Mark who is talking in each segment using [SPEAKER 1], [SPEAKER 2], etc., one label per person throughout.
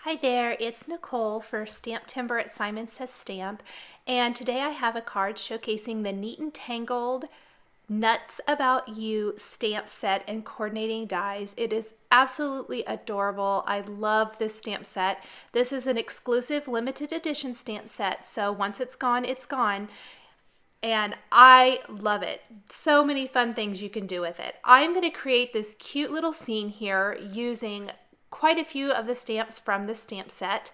[SPEAKER 1] Hi there, it's Nicole for STAMPtember at Simon Says Stamp, and today I have a card showcasing the Neat and Tangled Nuts About You stamp set and coordinating dies. It is absolutely adorable. I love this stamp set. This is an exclusive limited edition stamp set, so once it's gone, it's gone. And I love it. So many fun things you can do with it. I'm going to create this cute little scene here using quite a few of the stamps from the stamp set.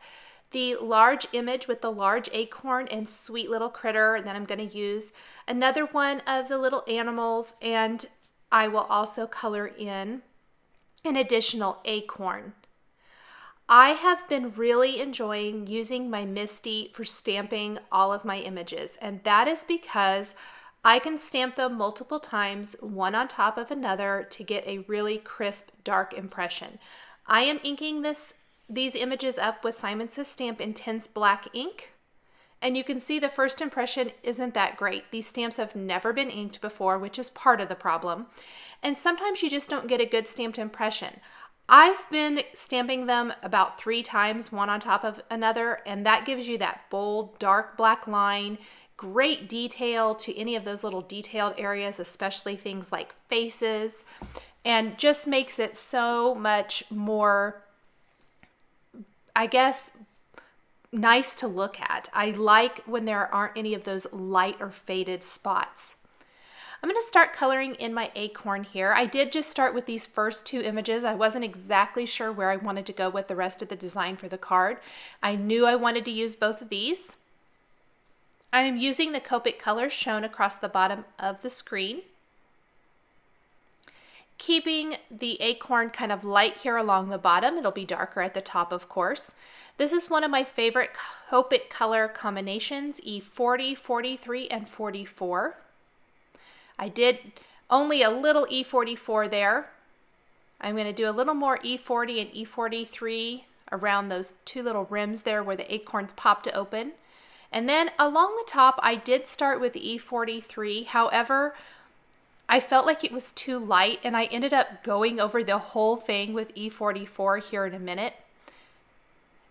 [SPEAKER 1] The large image with the large acorn and sweet little critter, and then I'm going to use another one of the little animals, and I will also color in an additional acorn. I have been really enjoying using my Misty for stamping all of my images, and that is because I can stamp them multiple times, one on top of another, to get a really crisp, dark impression. I am inking these images up with Simon Says Stamp Intense Black ink, and you can see the first impression isn't that great. These stamps have never been inked before, which is part of the problem, and sometimes you just don't get a good stamped impression. I've been stamping them about 3 times, one on top of another, and that gives you that bold, dark black line, great detail to any of those little detailed areas, especially things like faces, and just makes it so much more, I guess, nice to look at. I like when there aren't any of those light or faded spots. I'm going to start coloring in my acorn here. I did just start with these first 2 images. I wasn't exactly sure where I wanted to go with the rest of the design for the card. I knew I wanted to use both of these. I am using the Copic colors shown across the bottom of the screen, keeping the acorn kind of light here along the bottom. It'll be darker at the top, of course. This is one of my favorite Copic color combinations, E40, 43, and 44. I did only a little E44 there. I'm going to do a little more E40 and E43 around those 2 little rims there where the acorns popped open. And then along the top, I did start with E43. However, I felt like it was too light, and I ended up going over the whole thing with E44 here in a minute.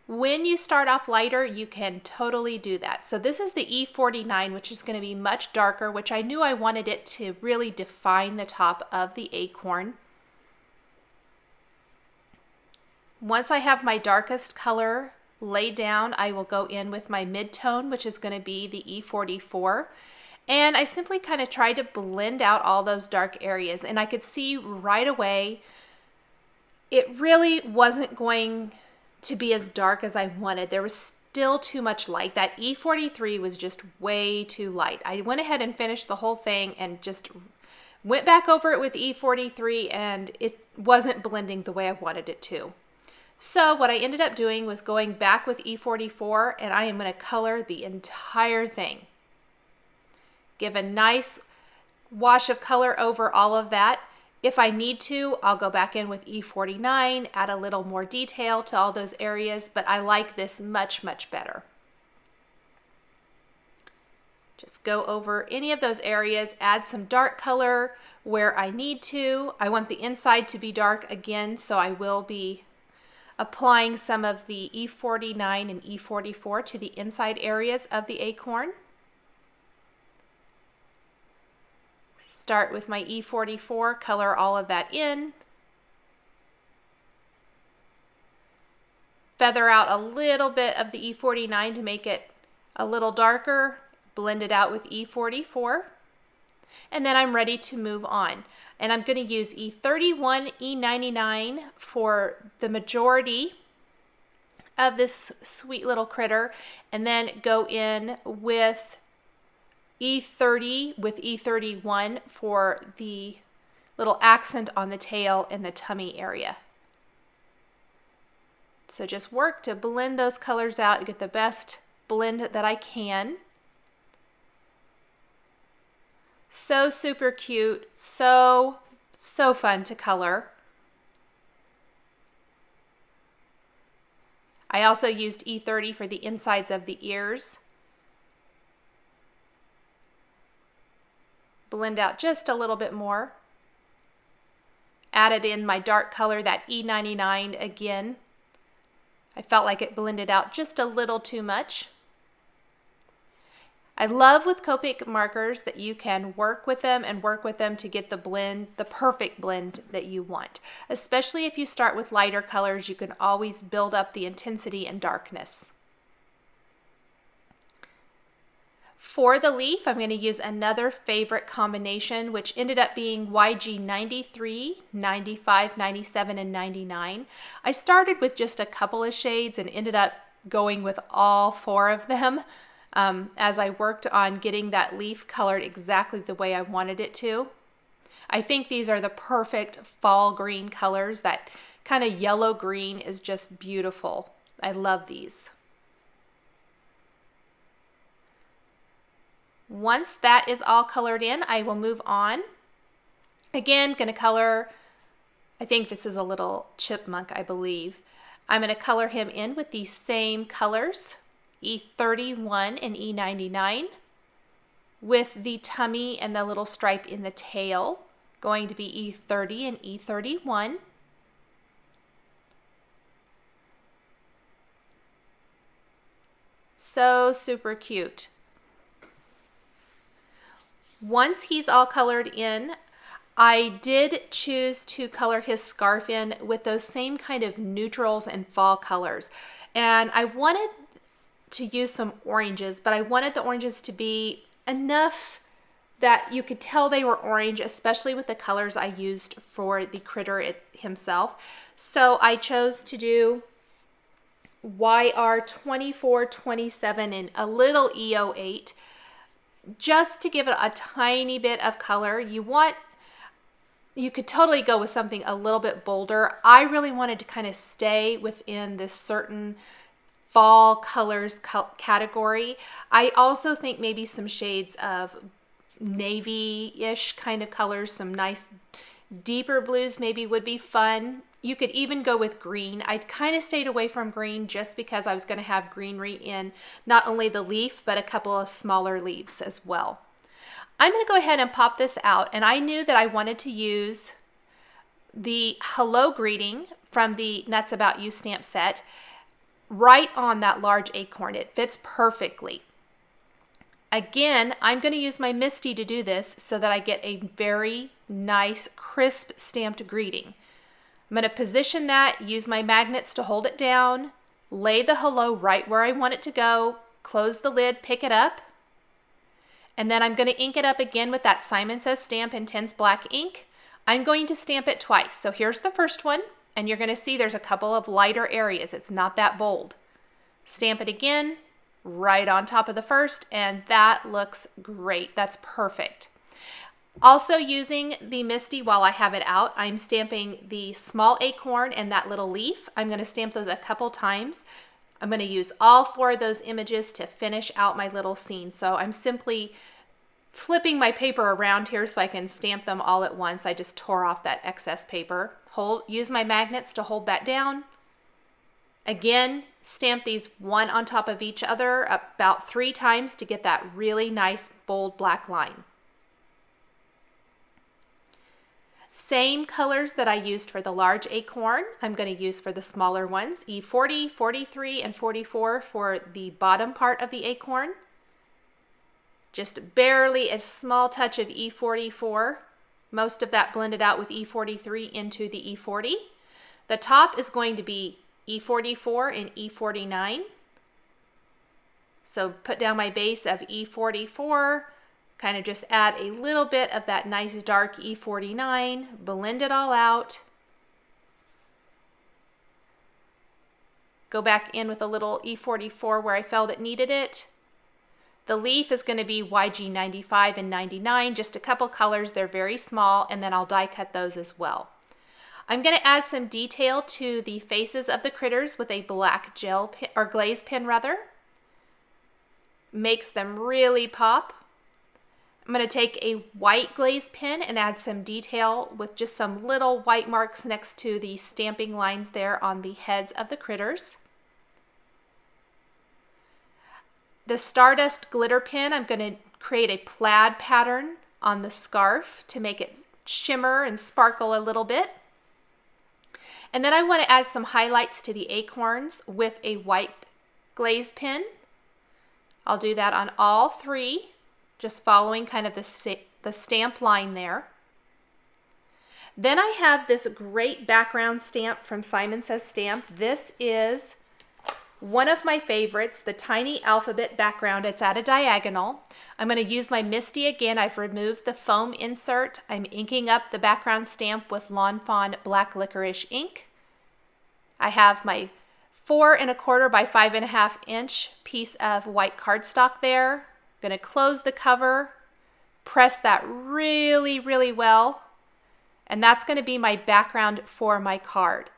[SPEAKER 1] When you start off lighter, you can totally do that. So this is the E49, which is going to be much darker, which I knew I wanted it to really define the top of the acorn. Once I have my darkest color laid down, I will go in with my mid-tone, which is going to be the E44. And I simply kind of tried to blend out all those dark areas, and I could see right away it really wasn't going to be as dark as I wanted. There was still too much light. That E43 was just way too light. I went ahead and finished the whole thing and just went back over it with E43, and it wasn't blending the way I wanted it to. So what I ended up doing was going back with E44, and I am going to color the entire thing. Give a nice wash of color over all of that. If I need to, I'll go back in with E49, add a little more detail to all those areas, but I like this much, much better. Just go over any of those areas, add some dark color where I need to. I want the inside to be dark again, so I will be applying some of the E49 and E44 to the inside areas of the acorn. Start with my E44, color all of that in. Feather out a little bit of the E49 to make it a little darker. Blend it out with E44. And then I'm ready to move on. And I'm going to use E31, E99 for the majority of this sweet little critter, and then go in with E30 with E31 for the little accent on the tail and the tummy area. So just work to blend those colors out and get the best blend that I can. So super cute, so fun to color. I also used E30 for the insides of the ears. Blend out just a little bit more. Added in my dark color, that E99 again. I felt like it blended out just a little too much. I love with Copic markers that you can work with them to get the blend, the perfect blend that you want. Especially if you start with lighter colors, you can always build up the intensity and darkness. For the leaf, I'm going to use another favorite combination, which ended up being YG 93, 95, 97, and 99. I started with just a couple of shades and ended up going with all 4 of them as I worked on getting that leaf colored exactly the way I wanted it to. I think these are the perfect fall green colors. That kind of yellow green is just beautiful. I love these. Once that is all colored in, I will move on. Again, going to color, I think this is a little chipmunk, I believe. I'm going to color him in with these same colors, E31 and E99, with the tummy and the little stripe in the tail going to be E30 and E31. So super cute. Once he's all colored in, I did choose to color his scarf in with those same kind of neutrals and fall colors. And I wanted to use some oranges, but I wanted the oranges to be enough that you could tell they were orange, especially with the colors I used for the critter himself. So I chose to do YR 24, 27, and a little EO8. Just to give it a tiny bit of color. You could totally go with something a little bit bolder. I really wanted to kind of stay within this certain fall colors category. I also think maybe some shades of navy-ish kind of colors, some nice deeper blues maybe would be fun. You could even go with green. I kind of stayed away from green just because I was going to have greenery in not only the leaf, but a couple of smaller leaves as well. I'm going to go ahead and pop this out, and I knew that I wanted to use the Hello Greeting from the Nuts About You stamp set right on that large acorn. It fits perfectly. Again, I'm going to use my Misty to do this so that I get a very nice, crisp stamped greeting. I'm going to position that, use my magnets to hold it down, lay the hello right where I want it to go, close the lid, pick it up, and then I'm going to ink it up again with that Simon Says Stamp Intense Black ink. I'm going to stamp it twice. So here's the first one, and you're going to see there's a couple of lighter areas. It's not that bold. Stamp it again, right on top of the first, and that looks great. That's perfect. Also using the Misty while I have it out, I'm stamping the small acorn and that little leaf. I'm going to stamp those a couple times. I'm going to use all 4 of those images to finish out my little scene. So I'm simply flipping my paper around here so I can stamp them all at once. I just tore off that excess paper. Use my magnets to hold that down. Again, stamp these one on top of each other about 3 times to get that really nice bold black line. Same colors that I used for the large acorn, I'm going to use for the smaller ones, E40, 43, and 44 for the bottom part of the acorn. Just barely a small touch of E44. Most of that blended out with E43 into the E40. The top is going to be E44 and E49. So put down my base of E44, kind of just add a little bit of that nice dark E49, blend it all out. Go back in with a little E44 where I felt it needed it. The leaf is going to be YG 95 and 99, just a couple colors. They're very small, and then I'll die cut those as well. I'm going to add some detail to the faces of the critters with a black gel pen, or glaze pen rather. Makes them really pop. I'm going to take a white glaze pen and add some detail with just some little white marks next to the stamping lines there on the heads of the critters. The Stardust glitter pen, I'm going to create a plaid pattern on the scarf to make it shimmer and sparkle a little bit. And then I want to add some highlights to the acorns with a white glaze pen. I'll do that on all three, just following kind of the stamp line there. Then I have this great background stamp from Simon Says Stamp. This is one of my favorites, the tiny alphabet background. It's at a diagonal. I'm going to use my Misty again. I've removed the foam insert. I'm inking up the background stamp with Lawn Fawn Black Licorice ink. I have my 4 1/4 by 5 1/2 inch piece of white cardstock there. I'm going to close the cover, press that really, really well, and that's going to be my background for my card.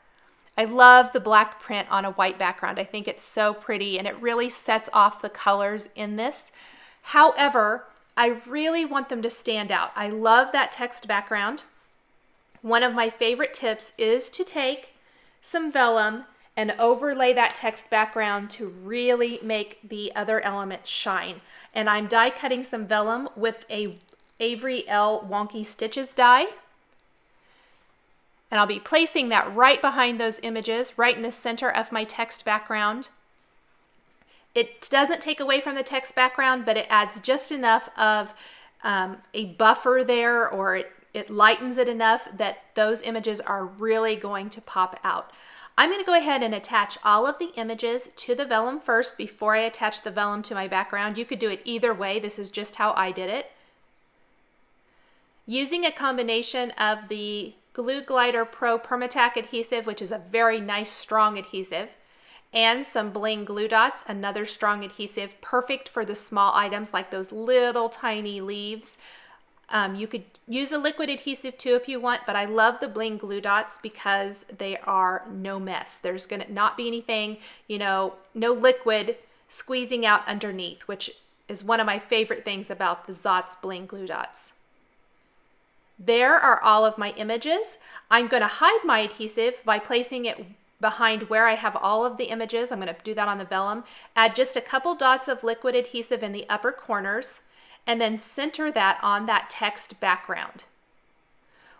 [SPEAKER 1] I love the black print on a white background. I think it's so pretty and it really sets off the colors in this. However, I really want them to stand out. I love that text background. One of my favorite tips is to take some vellum and overlay that text background to really make the other elements shine. And I'm die cutting some vellum with a Avery L Wonky Stitches die. And I'll be placing that right behind those images, right in the center of my text background. It doesn't take away from the text background, but it adds just enough of a buffer there, or it lightens it enough that those images are really going to pop out. I'm going to go ahead and attach all of the images to the vellum first before I attach the vellum to my background. You could do it either way. This is just how I did it. Using a combination of the Glue Glider Pro Permatac adhesive, which is a very nice strong adhesive, and some Bling glue dots, another strong adhesive, perfect for the small items like those little tiny leaves. You could use a liquid adhesive too if you want, but I love the Bling glue dots because they are no mess. There's gonna not be anything, no liquid squeezing out underneath, which is one of my favorite things about the Zotz Bling glue dots. There are all of my images. I'm going to hide my adhesive by placing it behind where I have all of the images. I'm going to do that on the vellum. Add just a couple dots of liquid adhesive in the upper corners, and then center that on that text background.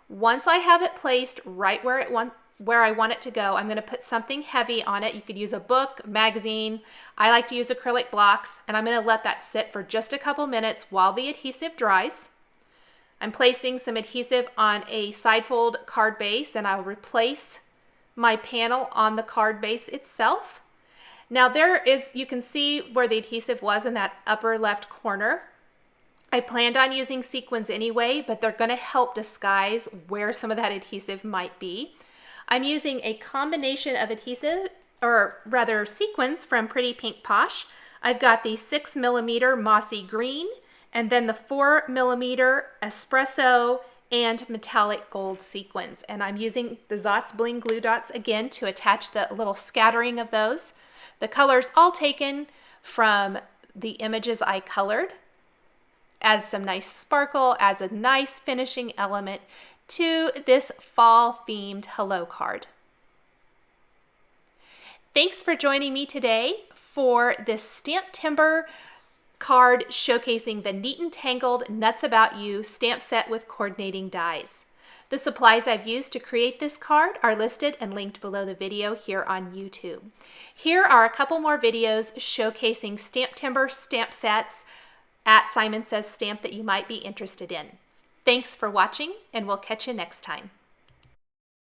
[SPEAKER 1] Once I have it placed right where I want it to go, I'm going to put something heavy on it. You could use a book, magazine. I like to use acrylic blocks, and I'm going to let that sit for just a couple minutes while the adhesive dries. I'm placing some adhesive on a side fold card base, and I'll replace my panel on the card base itself. Now you can see where the adhesive was in that upper left corner. I planned on using sequins anyway, but they're going to help disguise where some of that adhesive might be. I'm using a combination of adhesive, or rather sequins, from Pretty Pink Posh. I've got the 6mm mossy green, and then the 4mm espresso and metallic gold sequins. And I'm using the Zotz Bling glue dots again to attach the little scattering of those. The colors all taken from the images I colored. Adds some nice sparkle, adds a nice finishing element to this fall themed hello card. Thanks for joining me today for this STAMPtember card showcasing the Neat and Tangled Nuts About You stamp set with coordinating dies. The supplies I've used to create this card are listed and linked below the video here on YouTube. Here are a couple more videos showcasing STAMPtember stamp sets at Simon Says Stamp that you might be interested in. Thanks for watching, and we'll catch you next time.